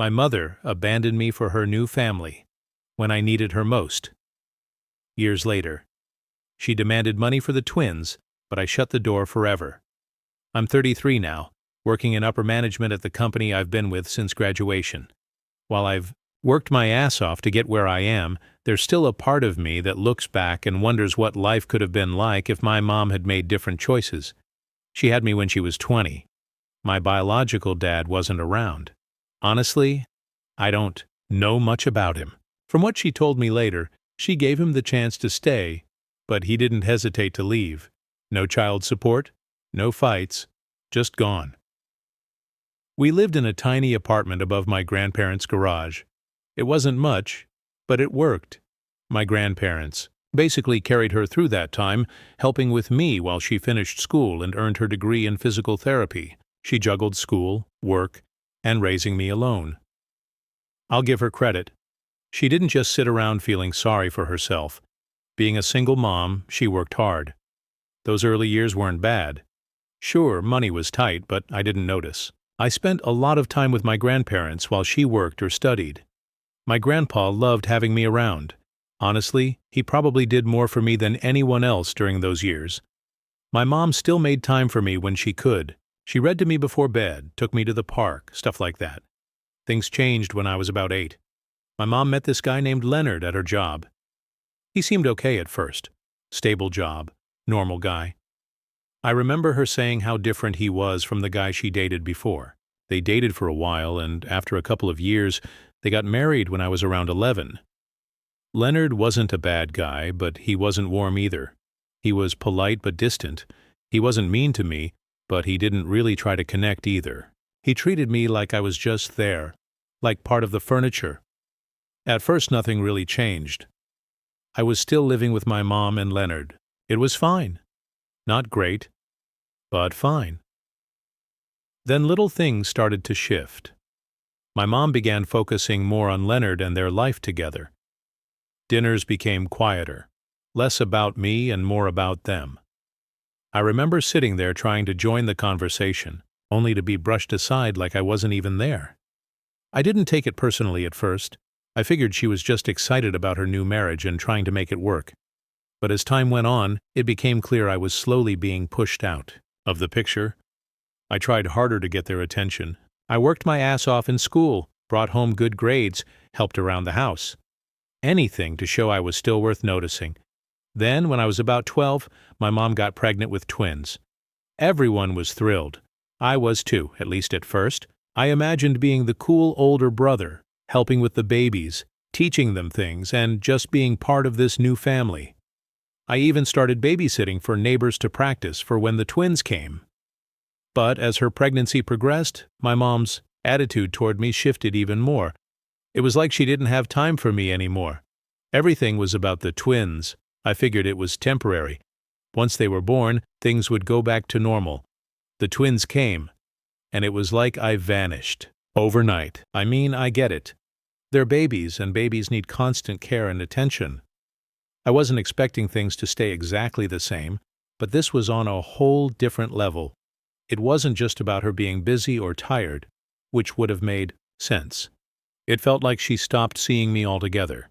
My mother abandoned me for her new family when I needed her most. Years later, she demanded money for the twins, but I shut the door forever. I'm 33 now, working in upper management at the company I've been with since graduation. While I've worked my ass off to get where I am, there's still a part of me that looks back and wonders what life could have been like if my mom had made different choices. She had me when she was 20. My biological dad wasn't around. Honestly, I don't know much about him. From what she told me later, she gave him the chance to stay, but he didn't hesitate to leave. No child support, no fights, just gone. We lived in a tiny apartment above my grandparents' garage. It wasn't much, but it worked. My grandparents basically carried her through that time, helping with me while she finished school and earned her degree in physical therapy. She juggled school, work, and raising me alone. I'll give her credit. She didn't just sit around feeling sorry for herself. Being a single mom, she worked hard. Those early years weren't bad. Sure, money was tight, but I didn't notice. I spent a lot of time with my grandparents while she worked or studied. My grandpa loved having me around. Honestly, he probably did more for me than anyone else during those years. My mom still made time for me when she could. She read to me before bed, took me to the park, stuff like that. Things changed when I was about 8. My mom met this guy named Leonard at her job. He seemed okay at first. Stable job, normal guy. I remember her saying how different he was from the guy she dated before. They dated for a while, and after a couple of years, they got married when I was around 11. Leonard wasn't a bad guy, but he wasn't warm either. He was polite but distant. He wasn't mean to me, but he didn't really try to connect either. He treated me like I was just there, like part of the furniture. At first, nothing really changed. I was still living with my mom and Leonard. It was fine. Not great, but fine. Then little things started to shift. My mom began focusing more on Leonard and their life together. Dinners became quieter, less about me and more about them. I remember sitting there trying to join the conversation, only to be brushed aside like I wasn't even there. I didn't take it personally at first. I figured she was just excited about her new marriage and trying to make it work. But as time went on, it became clear I was slowly being pushed out of the picture. I tried harder to get their attention. I worked my ass off in school, brought home good grades, helped around the house. Anything to show I was still worth noticing. Then, when I was about 12, my mom got pregnant with twins. Everyone was thrilled. I was too, at least at first. I imagined being the cool older brother, helping with the babies, teaching them things, and just being part of this new family. I even started babysitting for neighbors to practice for when the twins came. But as her pregnancy progressed, my mom's attitude toward me shifted even more. It was like she didn't have time for me anymore. Everything was about the twins. I figured it was temporary. Once they were born, things would go back to normal. The twins came, and it was like I vanished. Overnight. I mean, I get it. They're babies, and babies need constant care and attention. I wasn't expecting things to stay exactly the same, but this was on a whole different level. It wasn't just about her being busy or tired, which would have made sense. It felt like she stopped seeing me altogether.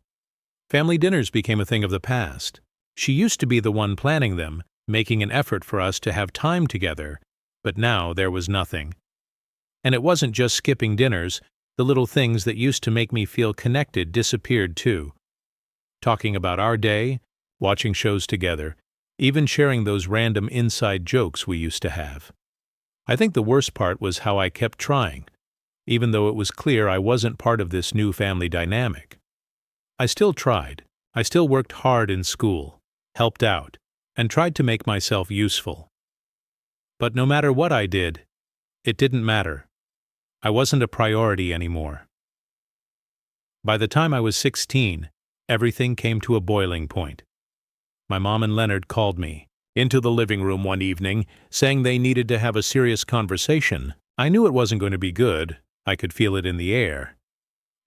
Family dinners became a thing of the past. She used to be the one planning them, making an effort for us to have time together, but now there was nothing. And it wasn't just skipping dinners. The little things that used to make me feel connected disappeared too. Talking about our day, watching shows together, even sharing those random inside jokes we used to have. I think the worst part was how I kept trying, even though it was clear I wasn't part of this new family dynamic. I still tried. I still worked hard in school, helped out, and tried to make myself useful. But no matter what I did, it didn't matter. I wasn't a priority anymore. By the time I was 16, everything came to a boiling point. My mom and Leonard called me into the living room one evening, saying they needed to have a serious conversation. I knew it wasn't going to be good. I could feel it in the air.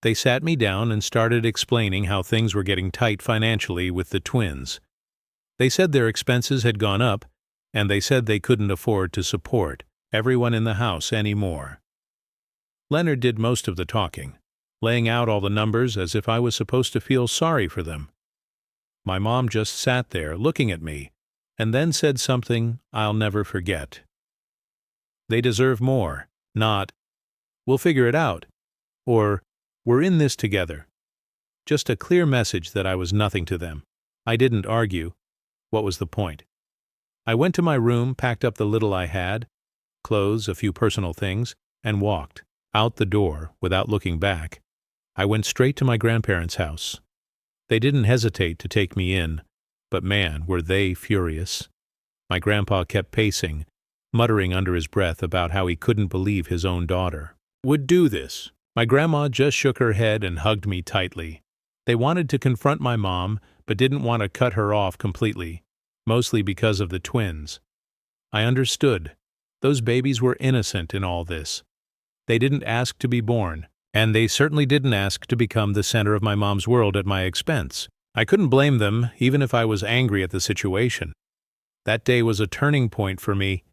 They sat me down and started explaining how things were getting tight financially with the twins. They said their expenses had gone up, and they said they couldn't afford to support everyone in the house anymore. Leonard did most of the talking, laying out all the numbers as if I was supposed to feel sorry for them. My mom just sat there looking at me, and then said something I'll never forget. They deserve more, not, "We'll figure it out," or "We're in this together." Just a clear message that I was nothing to them. I didn't argue. What was the point? I went to my room, packed up the little I had, clothes, a few personal things, and walked out the door without looking back. I went straight to my grandparents' house. They didn't hesitate to take me in, but man, were they furious. My grandpa kept pacing, muttering under his breath about how he couldn't believe his own daughter would do this. My grandma just shook her head and hugged me tightly. They wanted to confront my mom, but didn't want to cut her off completely, mostly because of the twins. I understood. Those babies were innocent in all this. They didn't ask to be born, and they certainly didn't ask to become the center of my mom's world at my expense. I couldn't blame them, even if I was angry at the situation. That day was a turning point for me.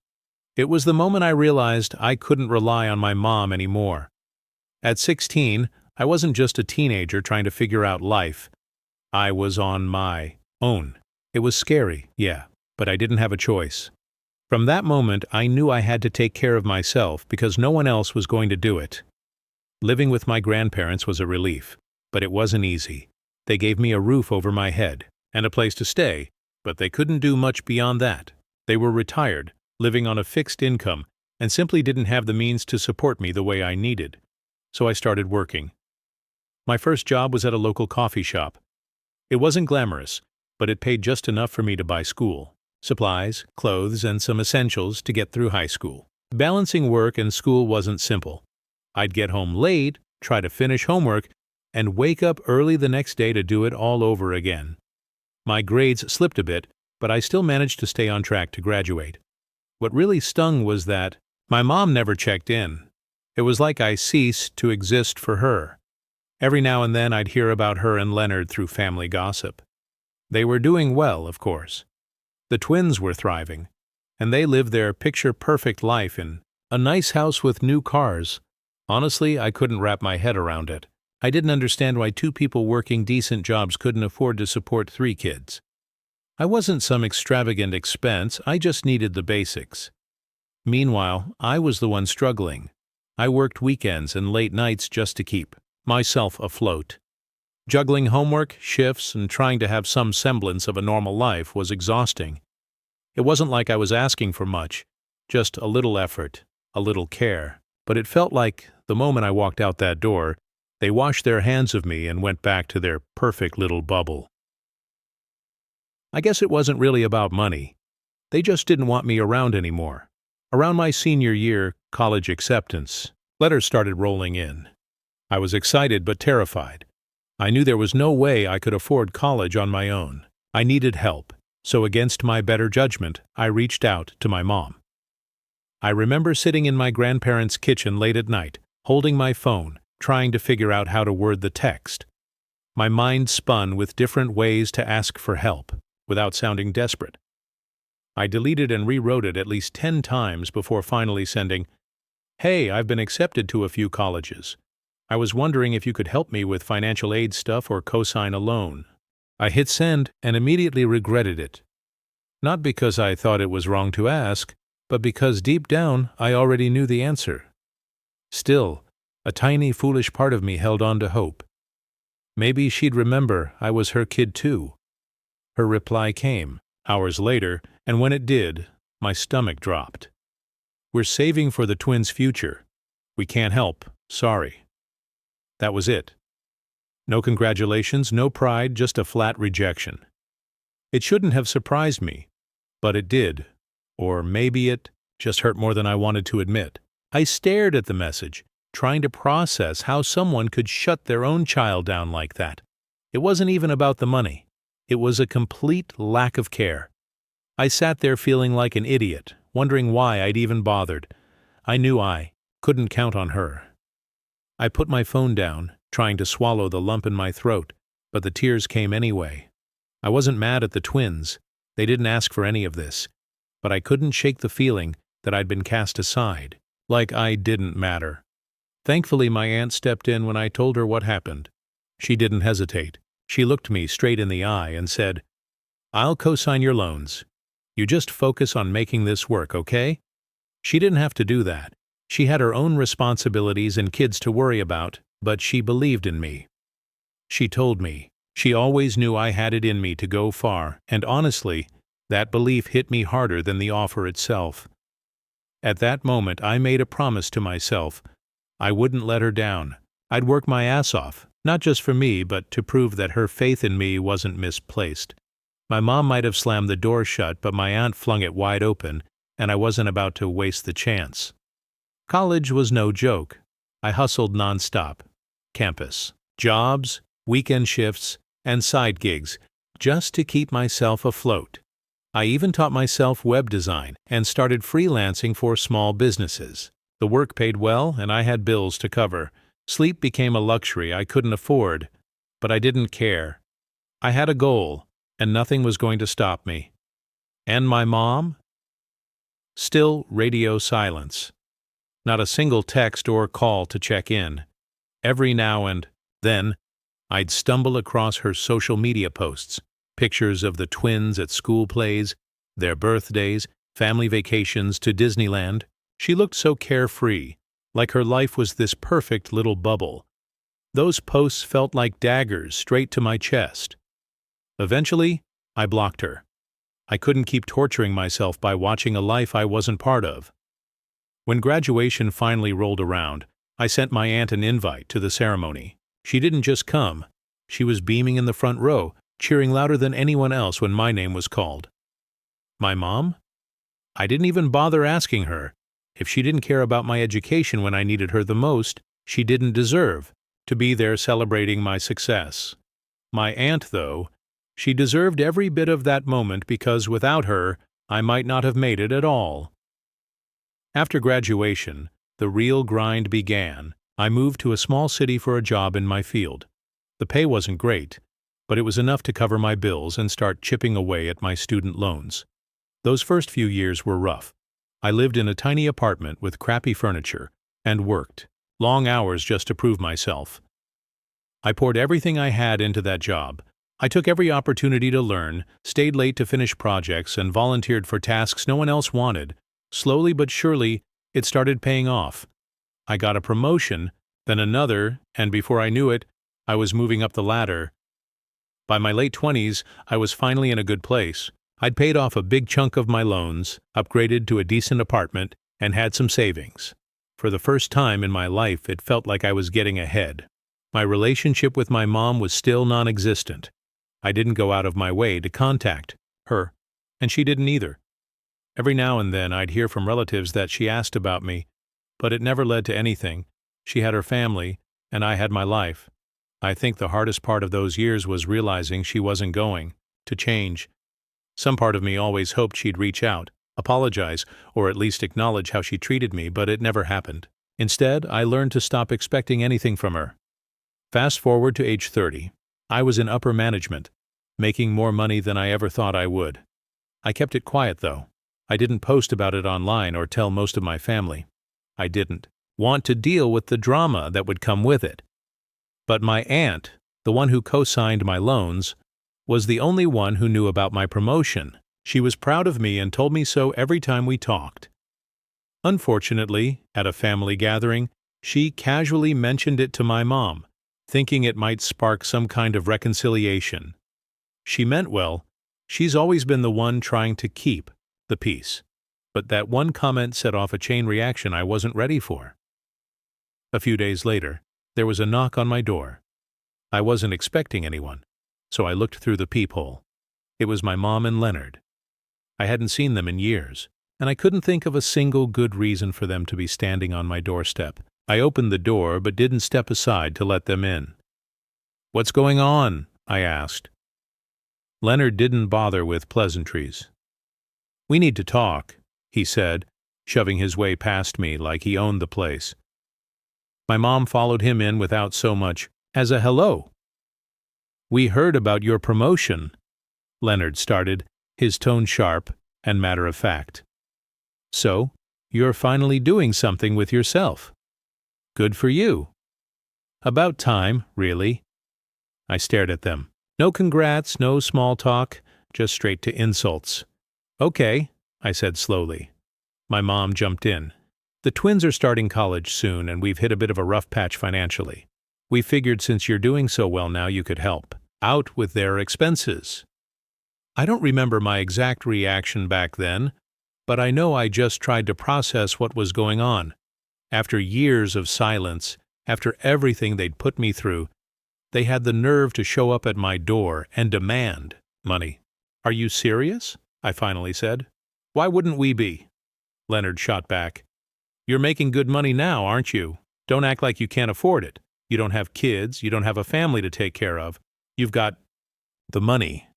It was the moment I realized I couldn't rely on my mom anymore. At 16, I wasn't just a teenager trying to figure out life. I was on my own. It was scary, yeah, but I didn't have a choice. From that moment, I knew I had to take care of myself because no one else was going to do it. Living with my grandparents was a relief, but it wasn't easy. They gave me a roof over my head and a place to stay, but they couldn't do much beyond that. They were retired, living on a fixed income, and simply didn't have the means to support me the way I needed. So I started working. My first job was at a local coffee shop. It wasn't glamorous, but it paid just enough for me to buy school, supplies, clothes, and some essentials to get through high school. Balancing work and school wasn't simple. I'd get home late, try to finish homework, and wake up early the next day to do it all over again. My grades slipped a bit, but I still managed to stay on track to graduate. What really stung was that my mom never checked in. It was like I ceased to exist for her. Every now and then I'd hear about her and Leonard through family gossip. They were doing well, of course. The twins were thriving, and they lived their picture-perfect life in a nice house with new cars. Honestly, I couldn't wrap my head around it. I didn't understand why two people working decent jobs couldn't afford to support 3 kids. I wasn't some extravagant expense, I just needed the basics. Meanwhile, I was the one struggling. I worked weekends and late nights just to keep myself afloat. Juggling homework, shifts, and trying to have some semblance of a normal life was exhausting. It wasn't like I was asking for much, just a little effort, a little care. But it felt like, the moment I walked out that door, they washed their hands of me and went back to their perfect little bubble. I guess it wasn't really about money. They just didn't want me around anymore. Around my senior year, college acceptance, letters started rolling in. I was excited but terrified. I knew there was no way I could afford college on my own. I needed help, so against my better judgment, I reached out to my mom. I remember sitting in my grandparents' kitchen late at night, holding my phone, trying to figure out how to word the text. My mind spun with different ways to ask for help, without sounding desperate. I deleted and rewrote it at least 10 times before finally sending, "Hey, I've been accepted to a few colleges. I was wondering if you could help me with financial aid stuff or co-sign a loan." I hit send and immediately regretted it. Not because I thought it was wrong to ask, but because deep down I already knew the answer. Still, a tiny foolish part of me held on to hope. Maybe she'd remember I was her kid too. Her reply came, hours later, and when it did, my stomach dropped. "We're saving for the twins' future. We can't help, sorry." That was it. No congratulations, no pride, just a flat rejection. It shouldn't have surprised me, but it did. Or maybe it just hurt more than I wanted to admit. I stared at the message, trying to process how someone could shut their own child down like that. It wasn't even about the money. It was a complete lack of care. I sat there feeling like an idiot, wondering why I'd even bothered. I knew I couldn't count on her. I put my phone down, trying to swallow the lump in my throat, but the tears came anyway. I wasn't mad at the twins. They didn't ask for any of this. But I couldn't shake the feeling that I'd been cast aside, like I didn't matter. Thankfully, my aunt stepped in when I told her what happened. She didn't hesitate. She looked me straight in the eye and said, "I'll co-sign your loans. You just focus on making this work, okay?" She didn't have to do that. She had her own responsibilities and kids to worry about, but she believed in me. She told me she always knew I had it in me to go far, and honestly, that belief hit me harder than the offer itself. At that moment, I made a promise to myself. I wouldn't let her down. I'd work my ass off, not just for me, but to prove that her faith in me wasn't misplaced. My mom might have slammed the door shut, but my aunt flung it wide open, and I wasn't about to waste the chance. College was no joke. I hustled nonstop. Campus, jobs, weekend shifts, and side gigs, just to keep myself afloat. I even taught myself web design and started freelancing for small businesses. The work paid well, and I had bills to cover. Sleep became a luxury I couldn't afford, but I didn't care. I had a goal, and nothing was going to stop me. And my mom? Still radio silence. Not a single text or call to check in. Every now and then, I'd stumble across her social media posts, pictures of the twins at school plays, their birthdays, family vacations to Disneyland. She looked so carefree, like her life was this perfect little bubble. Those posts felt like daggers straight to my chest. Eventually, I blocked her. I couldn't keep torturing myself by watching a life I wasn't part of. When graduation finally rolled around, I sent my aunt an invite to the ceremony. She didn't just come. She was beaming in the front row, cheering louder than anyone else when my name was called. My mom? I didn't even bother asking her. If she didn't care about my education when I needed her the most, she didn't deserve to be there celebrating my success. My aunt, though, she deserved every bit of that moment because without her, I might not have made it at all. After graduation, the real grind began. I moved to a small city for a job in my field. The pay wasn't great, but it was enough to cover my bills and start chipping away at my student loans. Those first few years were rough. I lived in a tiny apartment with crappy furniture and worked long hours just to prove myself. I poured everything I had into that job. I took every opportunity to learn, stayed late to finish projects, and volunteered for tasks no one else wanted. Slowly but surely, it started paying off. I got a promotion, then another, and before I knew it, I was moving up the ladder. By my late 20s, I was finally in a good place. I'd paid off a big chunk of my loans, upgraded to a decent apartment, and had some savings. For the first time in my life, it felt like I was getting ahead. My relationship with my mom was still non-existent. I didn't go out of my way to contact her, and she didn't either. Every now and then I'd hear from relatives that she asked about me, but it never led to anything. She had her family, and I had my life. I think the hardest part of those years was realizing she wasn't going to change. Some part of me always hoped she'd reach out, apologize, or at least acknowledge how she treated me, but it never happened. Instead, I learned to stop expecting anything from her. Fast forward to age 30. I was in upper management, making more money than I ever thought I would. I kept it quiet, though. I didn't post about it online or tell most of my family. I didn't want to deal with the drama that would come with it. But my aunt, the one who co-signed my loans, was the only one who knew about my promotion. She was proud of me and told me so every time we talked. Unfortunately, at a family gathering, she casually mentioned it to my mom, thinking it might spark some kind of reconciliation. She meant well. She's always been the one trying to keep the peace. But that one comment set off a chain reaction I wasn't ready for. A few days later, there was a knock on my door. I wasn't expecting anyone, so I looked through the peephole. It was my mom and Leonard. I hadn't seen them in years, and I couldn't think of a single good reason for them to be standing on my doorstep. I opened the door but didn't step aside to let them in. "What's going on?" I asked. Leonard didn't bother with pleasantries. "We need to talk," he said, shoving his way past me like he owned the place. My mom followed him in without so much as a hello. "We heard about your promotion," Leonard started, his tone sharp and matter-of-fact. "So, you're finally doing something with yourself. Good for you. About time, really. I stared at them. No congrats, no small talk, just straight to insults. Okay, I said slowly. My mom jumped in. The twins are starting college soon, and we've hit a bit of a rough patch financially. We figured since you're doing so well now you could help out with their expenses. I don't remember my exact reaction back then, but I know I just tried to process what was going on. After years of silence, after everything they'd put me through, they had the nerve to show up at my door and demand money. Are you serious? I finally said. Why wouldn't we be? Leonard shot back. You're making good money now, aren't you? Don't act like you can't afford it. You don't have kids, you don't have a family to take care of. You've got the money.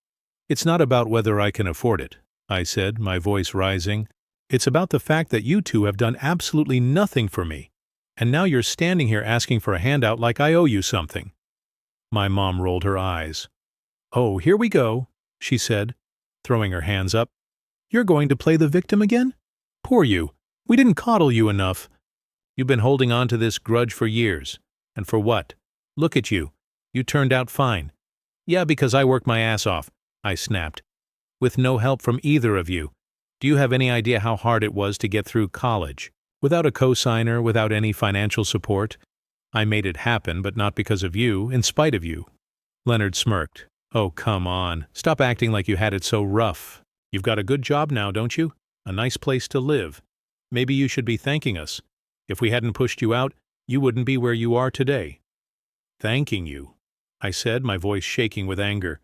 It's not about whether I can afford it, I said, my voice rising. It's about the fact that you two have done absolutely nothing for me, and now you're standing here asking for a handout like I owe you something. My mom rolled her eyes. Oh, here we go, she said, throwing her hands up. You're going to play the victim again? Poor you. We didn't coddle you enough. You've been holding on to this grudge for years. And for what? Look at you. You turned out fine. Yeah, because I worked my ass off, I snapped. With no help from either of you. Do you have any idea how hard it was to get through college? Without a cosigner, without any financial support? I made it happen, but not because of you, in spite of you. Leonard smirked. Oh, come on. Stop acting like you had it so rough. You've got a good job now, don't you? A nice place to live. Maybe you should be thanking us. If we hadn't pushed you out, you wouldn't be where you are today. Thanking you, I said, my voice shaking with anger.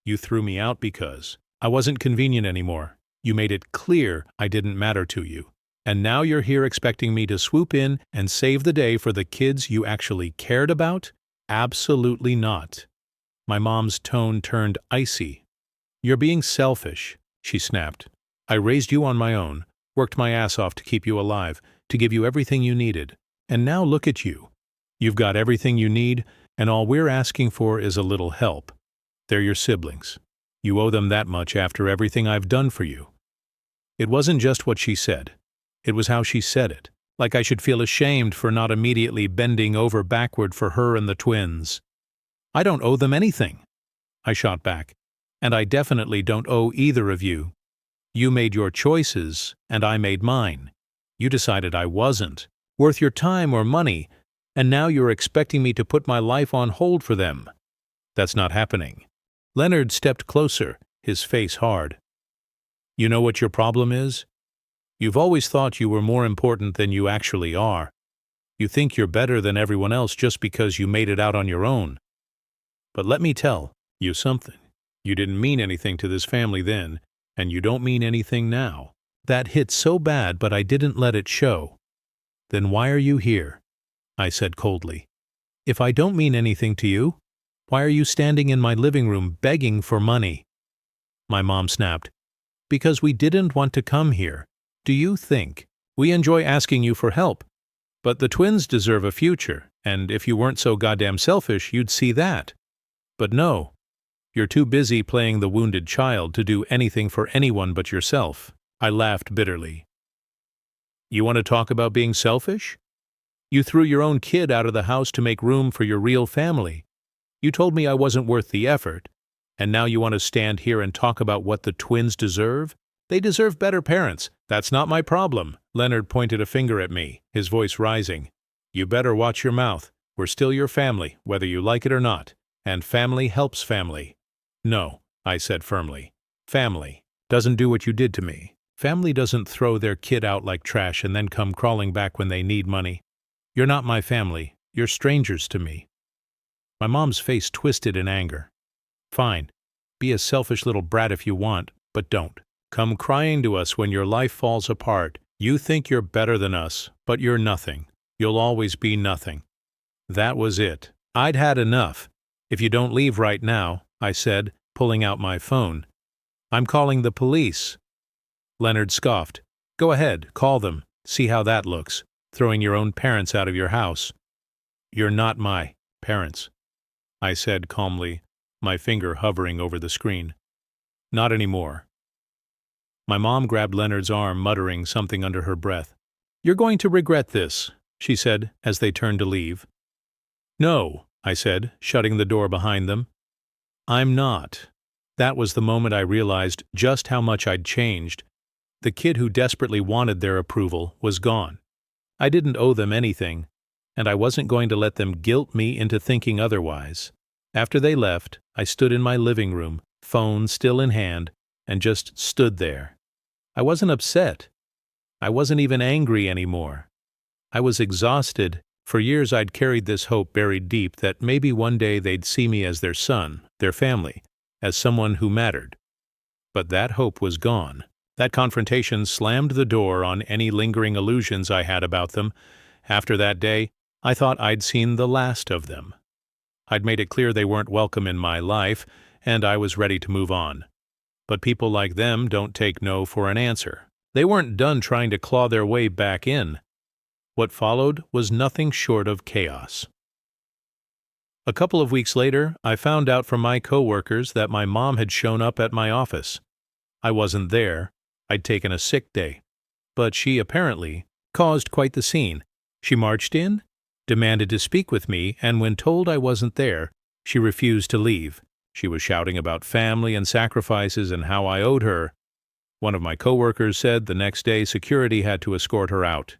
You threw me out because I wasn't convenient anymore. You made it clear I didn't matter to you. And now you're here expecting me to swoop in and save the day for the kids you actually cared about? Absolutely not. My mom's tone turned icy. You're being selfish, she snapped. I raised you on my own. Worked my ass off to keep you alive, to give you everything you needed. And now look at you. You've got everything you need, and all we're asking for is a little help. They're your siblings. You owe them that much after everything I've done for you. It wasn't just what she said. It was how she said it, like I should feel ashamed for not immediately bending over backward for her and the twins. I don't owe them anything, I shot back, and I definitely don't owe either of you. You made your choices, and I made mine. You decided I wasn't worth your time or money, and now you're expecting me to put my life on hold for them. That's not happening. Leonard stepped closer, his face hard. You know what your problem is? You've always thought you were more important than you actually are. You think you're better than everyone else just because you made it out on your own. But let me tell you something. You didn't mean anything to this family then, and you don't mean anything now. That hit so bad, but I didn't let it show. Then why are you here? I said coldly. If I don't mean anything to you, why are you standing in my living room begging for money? My mom snapped. Because we didn't want to come here. Do you think? We enjoy asking you for help. But the twins deserve a future, and if you weren't so goddamn selfish, you'd see that. But no. You're too busy playing the wounded child to do anything for anyone but yourself. I laughed bitterly. You want to talk about being selfish? You threw your own kid out of the house to make room for your real family. You told me I wasn't worth the effort, and now you want to stand here and talk about what the twins deserve? They deserve better parents. That's not my problem. Leonard pointed a finger at me, his voice rising. You better watch your mouth. We're still your family, whether you like it or not. And family helps family. No, I said firmly. Family doesn't do what you did to me. Family doesn't throw their kid out like trash and then come crawling back when they need money. You're not my family. You're strangers to me. My mom's face twisted in anger. Fine. Be a selfish little brat if you want, but don't. Come crying to us when your life falls apart. You think you're better than us, but you're nothing. You'll always be nothing. That was it. I'd had enough. If you don't leave right now, I said, pulling out my phone. I'm calling the police. Leonard scoffed. Go ahead, call them. See how that looks, throwing your own parents out of your house. You're not my parents, I said calmly, my finger hovering over the screen. Not anymore. My mom grabbed Leonard's arm, muttering something under her breath. You're going to regret this. she said as they turned to leave. No, I said, shutting the door behind them. I'm not. That was the moment I realized just how much I'd changed. The kid who desperately wanted their approval was gone. I didn't owe them anything, and I wasn't going to let them guilt me into thinking otherwise. After they left, I stood in my living room, phone still in hand, and just stood there. I wasn't upset. I wasn't even angry anymore. I was exhausted. For years I'd carried this hope buried deep that maybe one day they'd see me as their son, their family, as someone who mattered. But that hope was gone. That confrontation slammed the door on any lingering illusions I had about them. After that day, I thought I'd seen the last of them. I'd made it clear they weren't welcome in my life, and I was ready to move on. But people like them don't take no for an answer. They weren't done trying to claw their way back in. What followed was nothing short of chaos. A couple of weeks later, I found out from my coworkers that my mom had shown up at my office. I wasn't there. I'd taken a sick day. But she apparently caused quite the scene. She marched in, demanded to speak with me, and when told I wasn't there, she refused to leave. She was shouting about family and sacrifices and how I owed her. One of my coworkers said the next day security had to escort her out.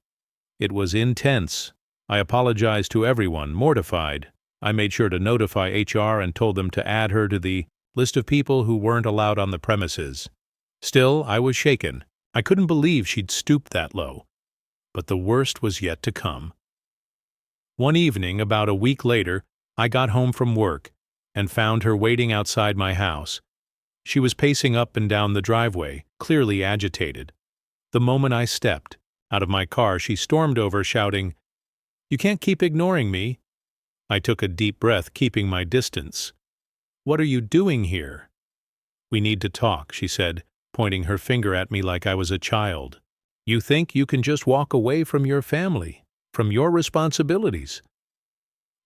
It was intense. I apologized to everyone, mortified. I made sure to notify HR and told them to add her to the list of people who weren't allowed on the premises. Still, I was shaken. I couldn't believe she'd stooped that low. But the worst was yet to come. One evening, about a week later, I got home from work and found her waiting outside my house. She was pacing up and down the driveway, clearly agitated. The moment I stepped out of my car, she stormed over, shouting, "You can't keep ignoring me." I took a deep breath, keeping my distance. "What are you doing here?" "We need to talk," she said, pointing her finger at me like I was a child. "You think you can just walk away from your family, from your responsibilities."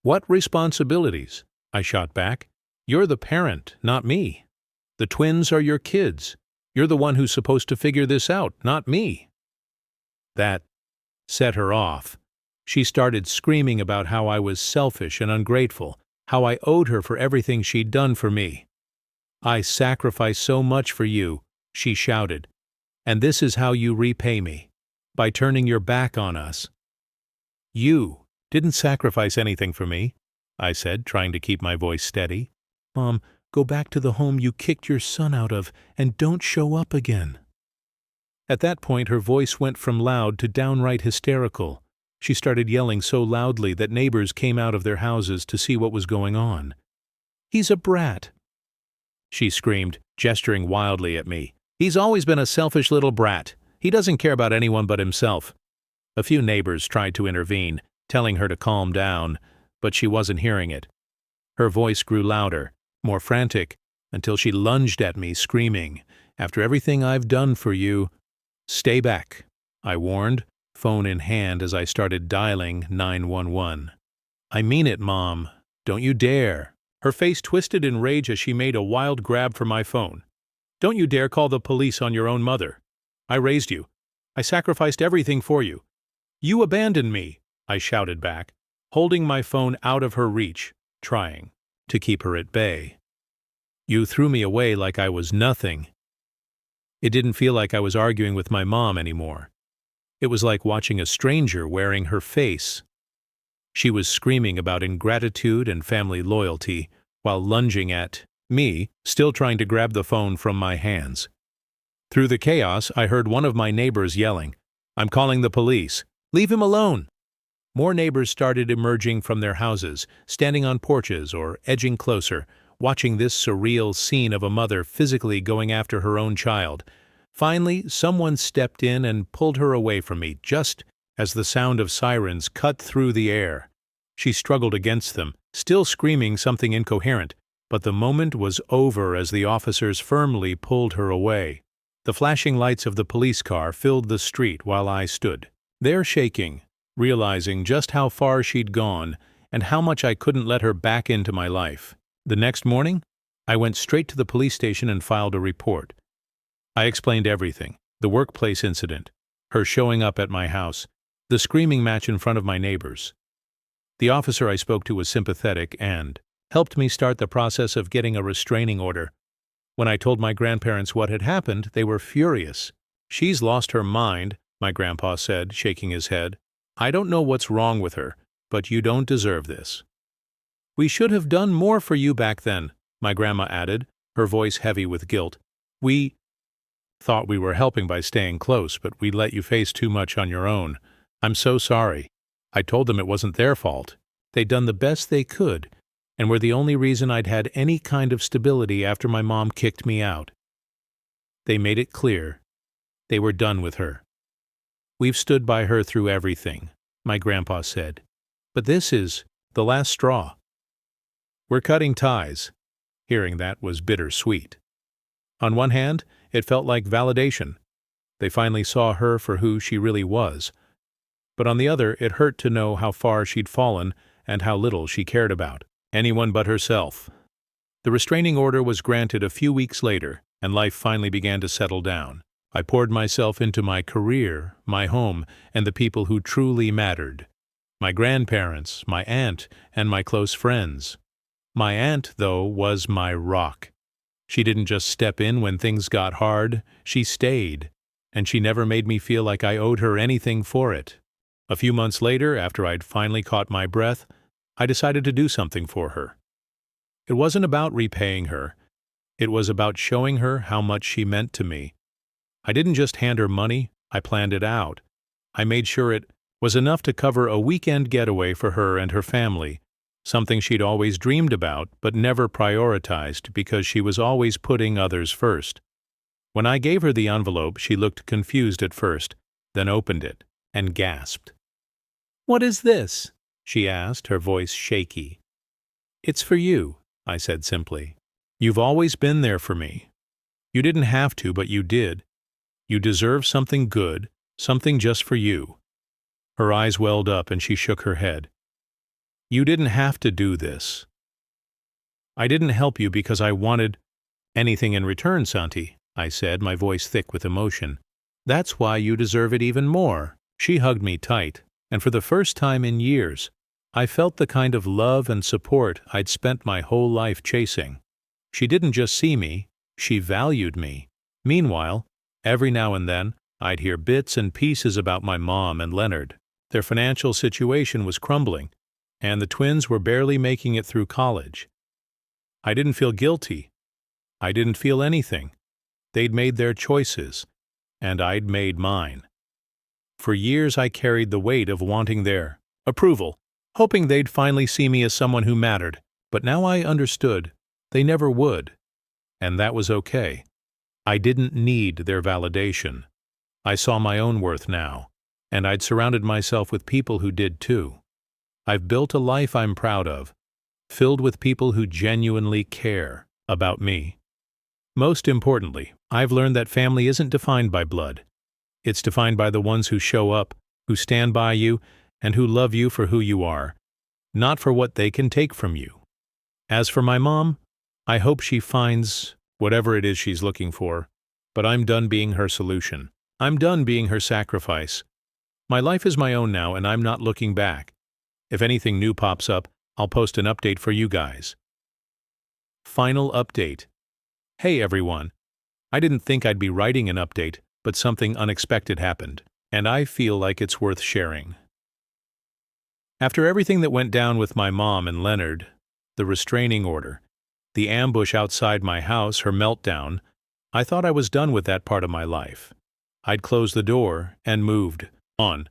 "What responsibilities?" I shot back. "You're the parent, not me. The twins are your kids. You're the one who's supposed to figure this out, not me." That set her off. She started screaming about how I was selfish and ungrateful, how I owed her for everything she'd done for me. "I sacrificed so much for you," she shouted, "and this is how you repay me, by turning your back on us." "You didn't sacrifice anything for me," I said, trying to keep my voice steady. "Mom, go back to the home you kicked your son out of and don't show up again." At that point, her voice went from loud to downright hysterical. She started yelling so loudly that neighbors came out of their houses to see what was going on. "He's a brat," she screamed, gesturing wildly at me. "He's always been a selfish little brat. He doesn't care about anyone but himself." A few neighbors tried to intervene, telling her to calm down, but she wasn't hearing it. Her voice grew louder, more frantic, until she lunged at me, screaming, "After everything I've done for you—" "Stay back," I warned, phone in hand as I started dialing 911. "I mean it, Mom. Don't you dare." Her face twisted in rage as she made a wild grab for my phone. "Don't you dare call the police on your own mother. I raised you. I sacrificed everything for you. You abandoned me," I shouted back, holding my phone out of her reach, trying to keep her at bay. "You threw me away like I was nothing." It didn't feel like I was arguing with my mom anymore. It was like watching a stranger wearing her face. She was screaming about ingratitude and family loyalty while lunging at me, still trying to grab the phone from my hands. Through the chaos, I heard one of my neighbors yelling, "I'm calling the police. Leave him alone." More neighbors started emerging from their houses, standing on porches or edging closer, watching this surreal scene of a mother physically going after her own child. Finally, someone stepped in and pulled her away from me, just as the sound of sirens cut through the air. She struggled against them, still screaming something incoherent, but the moment was over as the officers firmly pulled her away. The flashing lights of the police car filled the street while I stood there shaking, realizing just how far she'd gone and how much I couldn't let her back into my life. The next morning, I went straight to the police station and filed a report. I explained everything: the workplace incident, her showing up at my house, The screaming match in front of my neighbors. The officer I spoke to was sympathetic and helped me start the process of getting a restraining order. When I told my grandparents what had happened, they were furious. "She's lost her mind," my grandpa said, shaking his head. "I don't know what's wrong with her, but you don't deserve this." "We should have done more for you back then," my grandma added, her voice heavy with guilt. "We thought we were helping by staying close, but we let you face too much on your own. I'm so sorry." I told them it wasn't their fault. They'd done the best they could, and were the only reason I'd had any kind of stability after my mom kicked me out. They made it clear they were done with her. "We've stood by her through everything," my grandpa said. "But this is the last straw. We're cutting ties." Hearing that was bittersweet. On one hand, it felt like validation. They finally saw her for who she really was. But on the other, it hurt to know how far she'd fallen and how little she cared about anyone but herself. The restraining order was granted a few weeks later, and life finally began to settle down. I poured myself into my career, my home, and the people who truly mattered. My grandparents, my aunt, and my close friends. My aunt, though, was my rock. She didn't just step in when things got hard, she stayed, and she never made me feel like I owed her anything for it. A few months later, after I'd finally caught my breath, I decided to do something for her. It wasn't about repaying her. It was about showing her how much she meant to me. I didn't just hand her money, I planned it out. I made sure it was enough to cover a weekend getaway for her and her family, something she'd always dreamed about but never prioritized because she was always putting others first. When I gave her the envelope, she looked confused at first, then opened it and gasped. "What is this?" she asked, her voice shaky. "It's for you," I said simply. "You've always been there for me. You didn't have to, but you did. You deserve something good, something just for you." Her eyes welled up and she shook her head. "You didn't have to do this. I didn't help you because I wanted anything in return, Santi," I said, my voice thick with emotion. "That's why you deserve it even more." She hugged me tight, and for the first time in years, I felt the kind of love and support I'd spent my whole life chasing. She didn't just see me, she valued me. Meanwhile, every now and then, I'd hear bits and pieces about my mom and Leonard. Their financial situation was crumbling, and the twins were barely making it through college. I didn't feel guilty. I didn't feel anything. They'd made their choices, and I'd made mine. For years I carried the weight of wanting their approval, hoping they'd finally see me as someone who mattered. But now I understood they never would, and that was okay. I didn't need their validation. I saw my own worth now, and I'd surrounded myself with people who did too. I've built a life I'm proud of, filled with people who genuinely care about me. Most importantly, I've learned that family isn't defined by blood. It's defined by the ones who show up, who stand by you, and who love you for who you are, not for what they can take from you. As for my mom, I hope she finds whatever it is she's looking for, but I'm done being her solution. I'm done being her sacrifice. My life is my own now, and I'm not looking back. If anything new pops up, I'll post an update for you guys. Final update. Hey everyone. I didn't think I'd be writing an update, but something unexpected happened, and I feel like it's worth sharing. After everything that went down with my mom and Leonard, the restraining order, the ambush outside my house, her meltdown, I thought I was done with that part of my life. I'd closed the door and moved on.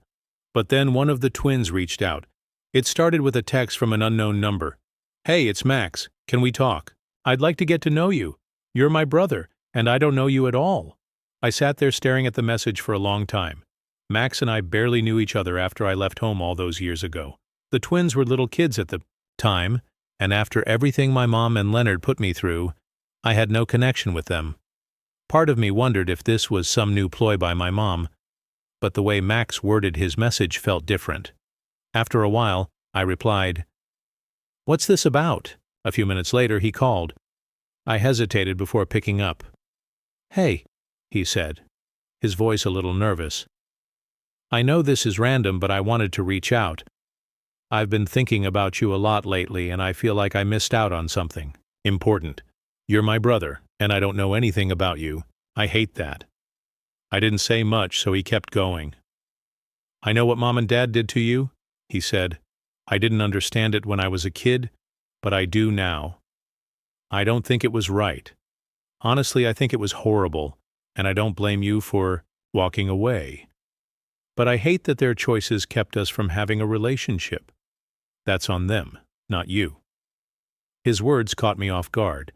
But then one of the twins reached out. It started with a text from an unknown number. "Hey, it's Max. Can we talk? I'd like to get to know you. You're my brother, and I don't know you at all." I sat there staring at the message for a long time. Max and I barely knew each other after I left home all those years ago. The twins were little kids at the time, and after everything my mom and Leonard put me through, I had no connection with them. Part of me wondered if this was some new ploy by my mom, but the way Max worded his message felt different. After a while, I replied, "What's this about?" A few minutes later, he called. I hesitated before picking up. "Hey," he said, his voice a little nervous. I know this is random, but I wanted to reach out. I've been thinking about you a lot lately, and I feel like I missed out on something important. You're my brother, and I don't know anything about you. I hate that." I didn't say much, so he kept going. "I know what Mom and Dad did to you," he said. "I didn't understand it when I was a kid, but I do now. I don't think it was right. Honestly, I think it was horrible, and I don't blame you for walking away. But I hate that their choices kept us from having a relationship. That's on them, not you." His words caught me off guard.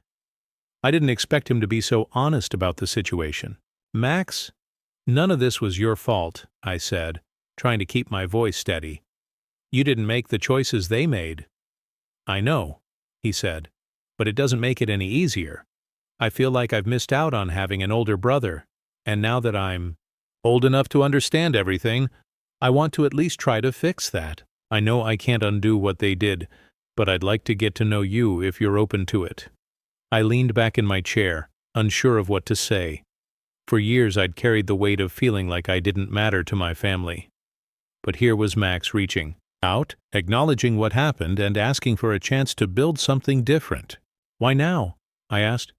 I didn't expect him to be so honest about the situation. "Max, none of this was your fault," I said, trying to keep my voice steady. "You didn't make the choices they made." "I know," he said, "but it doesn't make it any easier. I feel like I've missed out on having an older brother, and now that I'm old enough to understand everything, I want to at least try to fix that. I know I can't undo what they did, but I'd like to get to know you if you're open to it." I leaned back in my chair, unsure of what to say. For years I'd carried the weight of feeling like I didn't matter to my family. But here was Max reaching out, acknowledging what happened, and asking for a chance to build something different. "Why now?" I asked.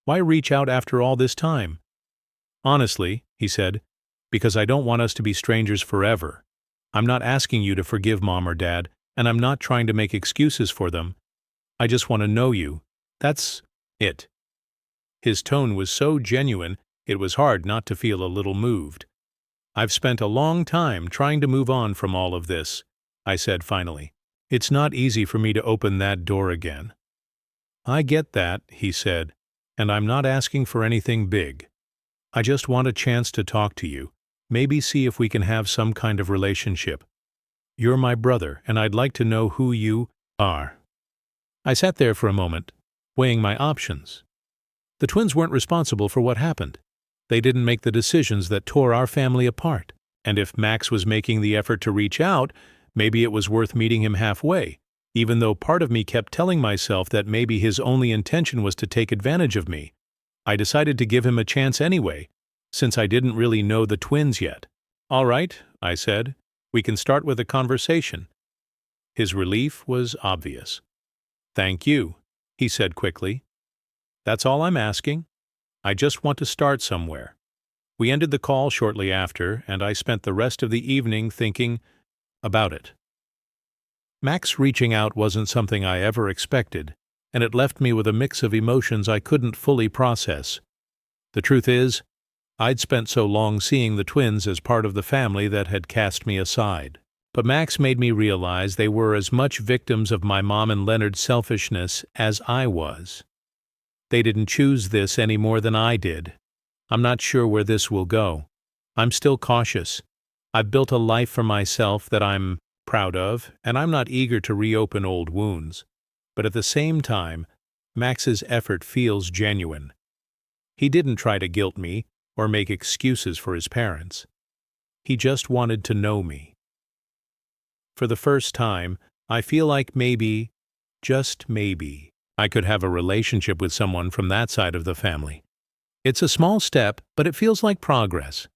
"Why reach out after all this time?" "Honestly," he said, "because I don't want us to be strangers forever. I'm not asking you to forgive Mom or Dad, and I'm not trying to make excuses for them. I just want to know you. That's it." His tone was so genuine, it was hard not to feel a little moved. "I've spent a long time trying to move on from all of this," I said finally. "It's not easy for me to open that door again." "I get that," he said, "and I'm not asking for anything big. I just want a chance to talk to you, maybe see if we can have some kind of relationship. You're my brother, and I'd like to know who you are." I sat there for a moment, weighing my options. The twins weren't responsible for what happened. They didn't make the decisions that tore our family apart. And if Max was making the effort to reach out, maybe it was worth meeting him halfway, even though part of me kept telling myself that maybe his only intention was to take advantage of me. I decided to give him a chance anyway, since I didn't really know the twins yet. "All right," I said, "we can start with a conversation." His relief was obvious. "Thank you," he said quickly. "That's all I'm asking. I just want to start somewhere." We ended the call shortly after, and I spent the rest of the evening thinking about it. Max reaching out wasn't something I ever expected, and it left me with a mix of emotions I couldn't fully process. The truth is, I'd spent so long seeing the twins as part of the family that had cast me aside. But Max made me realize they were as much victims of my mom and Leonard's selfishness as I was. They didn't choose this any more than I did. I'm not sure where this will go. I'm still cautious. I've built a life for myself that I'm proud of, and I'm not eager to reopen old wounds. But at the same time, Max's effort feels genuine. He didn't try to guilt me or make excuses for his parents. He just wanted to know me. For the first time, I feel like maybe, just maybe, I could have a relationship with someone from that side of the family. It's a small step, but it feels like progress.